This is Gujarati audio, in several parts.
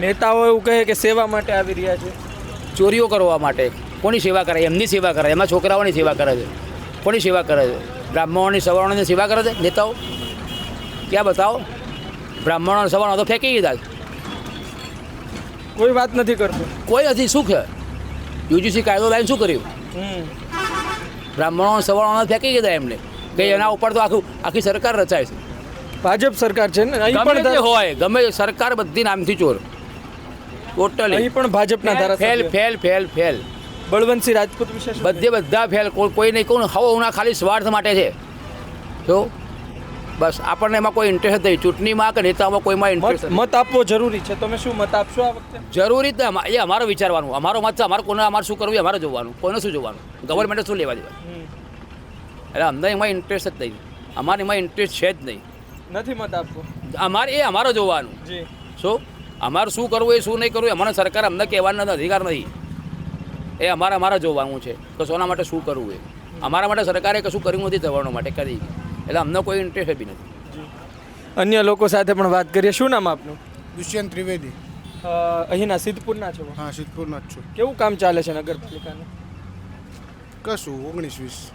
નેતાઓ એવું કહે કે સેવા માટે આવી રહ્યા છે. ચોરીઓ કરવા માટે. કોની સેવા કરે? એમની સેવા કરે, એમના છોકરાઓની સેવા કરે છે. કોની સેવા કરે છે? બ્રાહ્મણોની સવર્ણોની સેવા કરે છે નેતાઓ? ક્યાં બતાવો? બ્રાહ્મણો સવર્ણો તો ફેંકી દીધા. કોઈ વાત નથી કરતું. કોઈ નથી. શું છે? યુજીસી કાયદો લાવીને શું કર્યું? બ્રાહ્મણો સવર્ણોને ફેંકી દીધા એમને કે એના ઉપર તો આખી સરકાર રચાય છે. ભાજપ સરકાર છે ને, અહીં ગમે તે પણ હોય, ગમે સરકાર બધી નામથી ચોર. ટોટલી અહીં પણ ભાજપના ફેલ ધારાસભ્ય fail fail fail Balwantsinh Rajput વિશે શું બધે બધા ફેલ. કોઈ નહીં. કોણ હવના ખાલી સ્વાર્થ માટે છે. જો બસ આપણને એમાં કોઈ ઇન્ટરેસ્ટ નહીં. ચૂંટણીમાં કે નેતામાં કોઈમાં ઇન્ટરેસ્ટ મત આપવો જરૂરી છે. તમે શું મત આપશો આ વખતે? જરૂરી જ નહીં. એ અમારો વિચારવાનું. અમારો મત છે. અમારે શું કરવું એ અમારે જોવાનું. કોઈને શું જોવાનું? ગવર્મેન્ટે શું લેવા દેવા? એટલે અમને એમાં ઇન્ટરેસ્ટ જ નહીં. અમારે એમાં ઇન્ટરેસ્ટ છે જ નહીં. નથી મત આપવો. અમારે જોવાનું. જી. શું અમારે શું કરવું એ શું નહીં કરવું અમારે સરકાર અમને કહેવાનો અધિકાર નથી. એ અમારે જોવાનું છે તો સોના માટે શું કરવું એ અમારા માટે સરકારે કશું કર્યું નથી થવાનો માટે કદી. એટલે અમને કોઈ ઇન્ટરેસ્ટ બી નથી. અન્ય લોકો સાથે પણ વાત કરીએ. શું નામ આપનું? દુષ્યંત ત્રિવેદી. અહીંના સિદ્ધપુરના છો? હા, સિદ્ધપુરનો જ છું. કેવું કામ ચાલે છે નગરપાલિકાનું? કશું 19-20.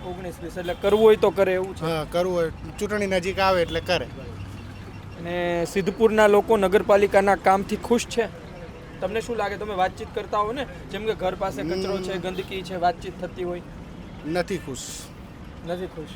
19-20 એટલે કરવું હોય તો કરે એવું છે. હા, કરવું હોય. ચૂંટણી નજીક આવે એટલે કરે. અને સિદ્ધપુરના લોકો નગરપાલિકાના કામથી ખુશ છે? તમને શું લાગે? તમે વાતચીત કરતા હો ને, જેમ કે ઘર પાસે કચરો છે, ગંદકી છે, વાતચીત થતી હોય. નથી ખુશ. નથી ખુશ.